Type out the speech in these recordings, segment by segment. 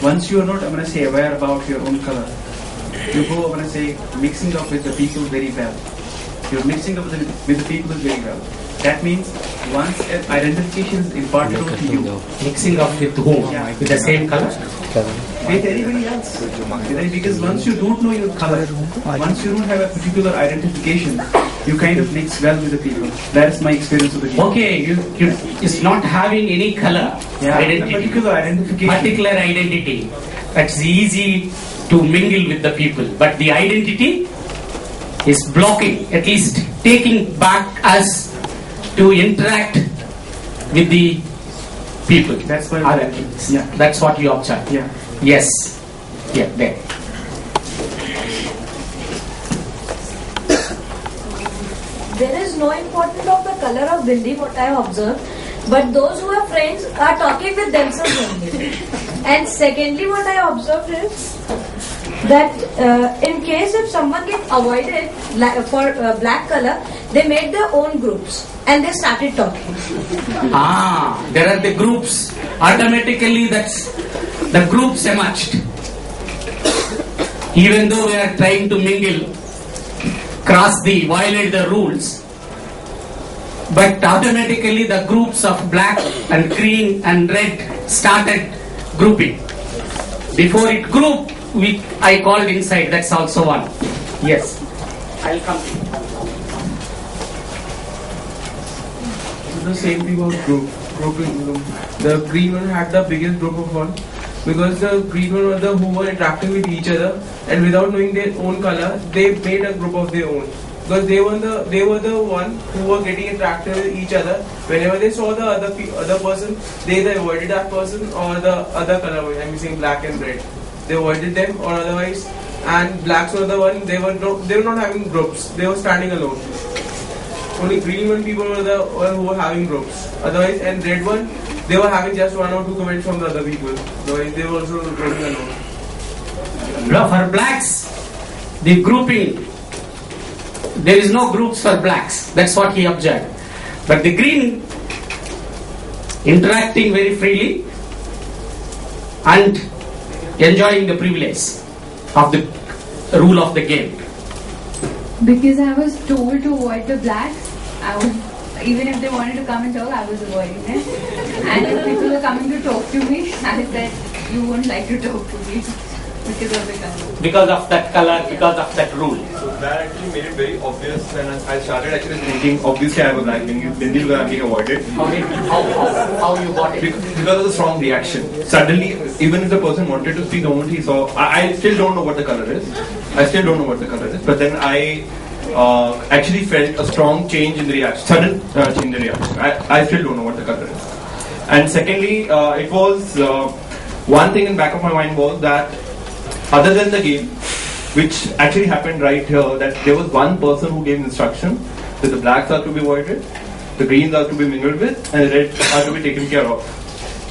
once you are not, I'm going to say, aware about your own color, you go, I'm going to say, mixing up with the people very well. You're mixing up with the people very well. That means once identification is imparted to you, Mixing up with whom? Yeah. With the same color? with anybody else. Because once you don't know your color, once you don't have a particular identification, you kind of mix well with the people. That is my experience with the game. Okay, you it's not having any color identity. Particular identification. Particular identity. That's easy to mingle with the people. But the identity is blocking, at least taking back us to interact with the people. That's why. Other things. Yeah. That's what you observe. Yeah. Yes. Yeah, there. There is no importance of the color of bindi, what I have observed, but those who are friends are talking with themselves only. And secondly, what I observed is that in case if someone gets avoided for black color, they made their own groups and they started talking. There are the groups. Automatically, that's the groups emerged. Even though we are trying to mingle, violate the rules, but automatically the groups of black and green and red started grouping. Before it grouped, I called inside. That's also one. Yes. I'll come. The same thing about grouping. The green one had the biggest group of all, because the green one were the who were interacting with each other, and without knowing their own color, they made a group of their own. Because they were the one who were getting interacted with each other. Whenever they saw the other person, they either avoided that person or the other color. I'm saying black and red. They avoided them or otherwise. And blacks were the one they were not having groups. They were standing alone. Only green one people were the one who were having groups. Otherwise, and red one, they were having just one or two comments from the other people. Otherwise, they were also going alone. For blacks, the grouping, there is no groups for blacks. That's what he observed. But the green, interacting very freely and enjoying the privilege of the rule of the game. Because I was told to avoid the blacks, even if they wanted to come and talk, I was avoiding them. And if people were coming to talk to me, I said, you won't like to talk to me because of the color. Because of that color, because of that rule. So that actually made it very obvious when I started actually thinking, obviously I have a black bindi because I'm being avoided. How you got it? Because of the strong reaction. Suddenly, even if the person wanted to speak, the moment he saw, I still don't know what the color is. But then I actually felt a strong change in the reaction, sudden change in the reaction. I still don't know what the color is. And secondly, it was one thing in the back of my mind was that other than the game, which actually happened right here, that there was one person who gave instruction that the blacks are to be avoided, the greens are to be mingled with, and the reds are to be taken care of.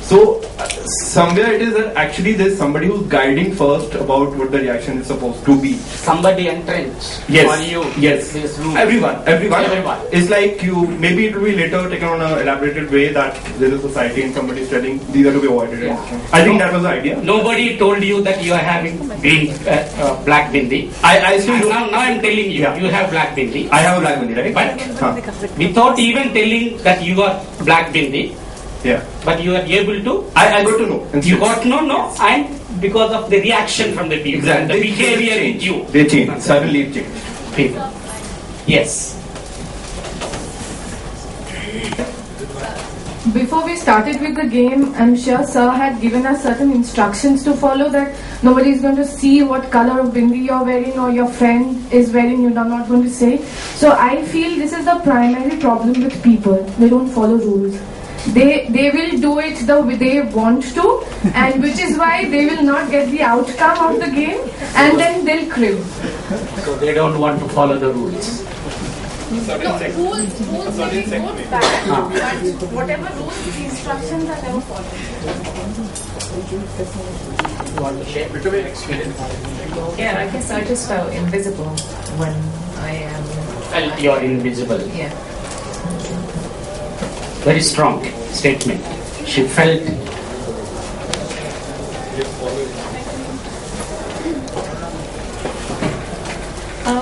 So somewhere it is that actually there's somebody who's guiding first about what the reaction is supposed to be. Somebody entrenched Yes. for you. Yes. This rule. Everyone. Everyone. It's like maybe it will be later taken on an elaborated way that there's a society and somebody's telling these are to be avoided. Yeah. I think that was the idea. Nobody told you that you are having black bindi. I still don't. Now I'm telling you, you have black bindi. I have a black bindi, right? But without even telling that you are black bindi, yeah. but you are able to. I got to know. You got to know, and because of the reaction from the people, and the They behavior in changed. you. They changed. Suddenly it changed. People. Yes. Before we started with the game, I'm sure Sir had given us certain instructions to follow, that nobody is going to see what color of bindi you're wearing or your friend is wearing, you're not going to say. So I feel this is the primary problem with people. They don't follow rules. They will do it the way they want to, and which is why they will not get the outcome of the game, and then they'll crib. So they don't want to follow the rules. No, rules may be good, bad, but whatever rules, the instructions are never followed. You want to share? Yeah, I guess I just felt invisible when I am. Felt you're invisible. Yeah. Very strong statement. She felt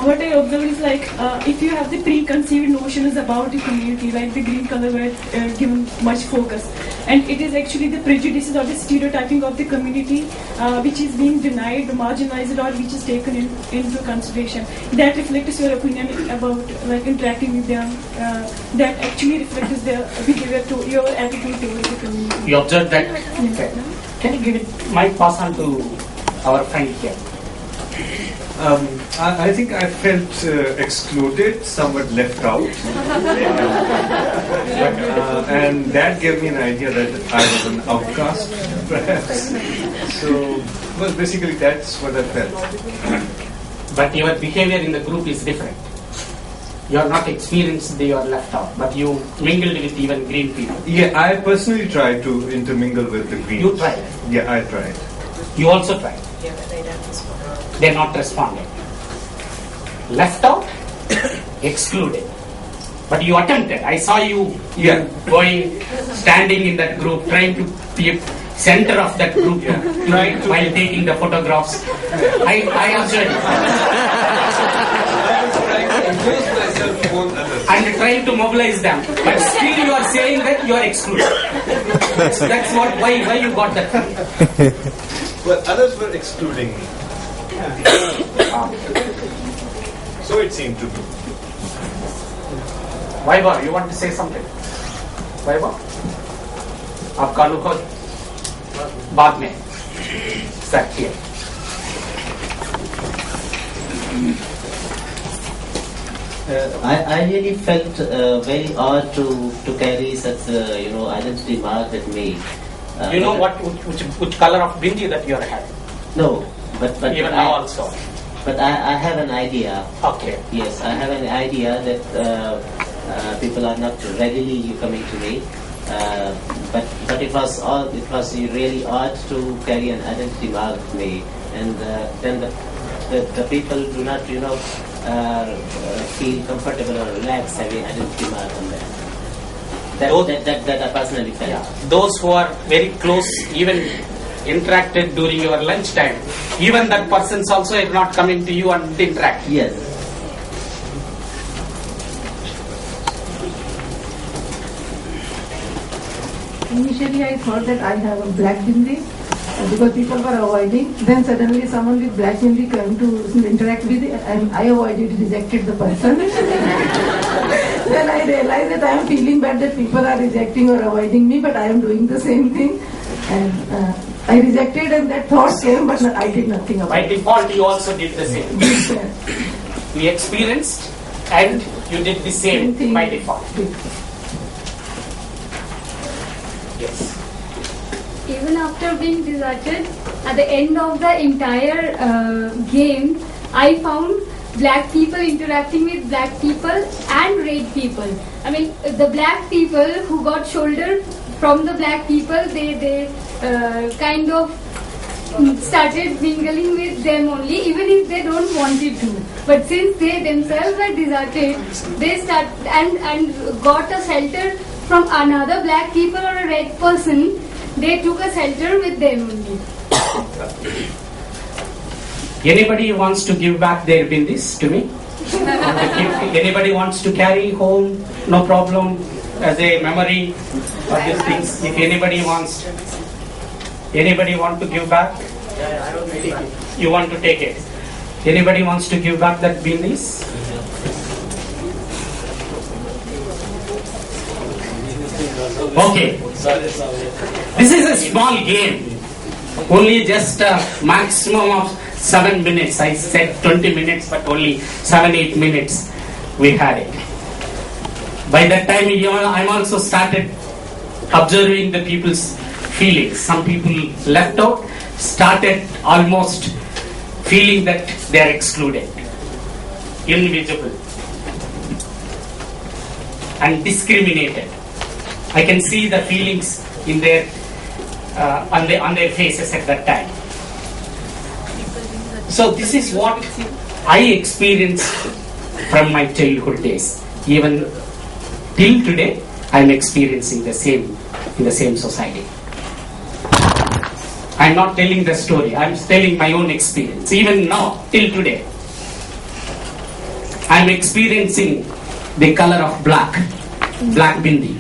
What I observed is like if you have the preconceived notions about the community, like the green color were given much focus, and it is actually the prejudices or the stereotyping of the community which is being denied, marginalized, or which is taken into consideration. That reflects your opinion about like interacting with them. That actually reflects their behavior to your attitude towards the community. You observed that? Okay. Can you give it, might pass on to our friend here? I think I felt excluded, somewhat left out. And that gave me an idea that I was an outcast, perhaps. So, well, basically that's what I felt. But your behavior in the group is different. You are not experienced, you are left out, but you mingled with even green people. Yeah, I personally tried to intermingle with the Greens. You tried? Yeah, I tried. You also tried? Yeah, but they don't respond. They're not responding. Left out, excluded. But you attempted. I saw you going, standing in that group, trying to be center of that group, while taking the photographs. I observed you. And trying to mobilize them. But still you are saying that you are excluded. That's what, why you got that feeling. Well, others were excluding me. So it seemed to be. Vaibhav, you want to say something? Vaibhav? आपका अनुभव बाद में set किया. I really felt very odd to carry such identity mark with me. You know which color of bindi that you are having? No, but even now also. But I have an idea. Okay. Yes, I have an idea that people are not regularly coming to me. But it was really odd to carry an identity mark with me, and then the people do not feel comfortable or relaxed having identity mark on them. That I personally felt. Yeah. Those who are very close, even interacted during your lunchtime, even that persons also are not coming to you and interact. Yes. Initially I thought that I have a black bindi because people were avoiding. Then suddenly someone with black bindi came to interact with it and I avoided, rejected the person. Then I realized that I am feeling bad that people are rejecting or avoiding me, but I am doing the same thing. And I rejected and that thought came, but I did nothing about it. By default, you also did the same. You experienced and you did the same by default. Yes. Even after being deserted, at the end of the entire game, I found black people interacting with black people and red people. I mean, the black people who got shouldered from the black people, they kind of started mingling with them only, even if they don't wanted to. But since they themselves were deserted, they start and got a shelter from another black people or a red person. They took a shelter with them only. Anybody wants to give back their bindis to me? Anybody wants to carry home? No problem. As a memory of these things. If anybody want to give back? You want to take it. Anybody wants to give back that bindis? Okay. This is a small game. Only just a maximum of 7 minutes. I said 20 minutes, but only 7-8 minutes we had it. By that time, I'm also started observing the people's feelings. Some people left out, started almost feeling that they are excluded, invisible, and discriminated. I can see the feelings in their on their faces at that time. So this is what I experienced from my childhood days. Even till today, I am experiencing the same in the same society. I'm not telling the story. I'm telling my own experience. Even now, till today, I'm experiencing the color of black bindi.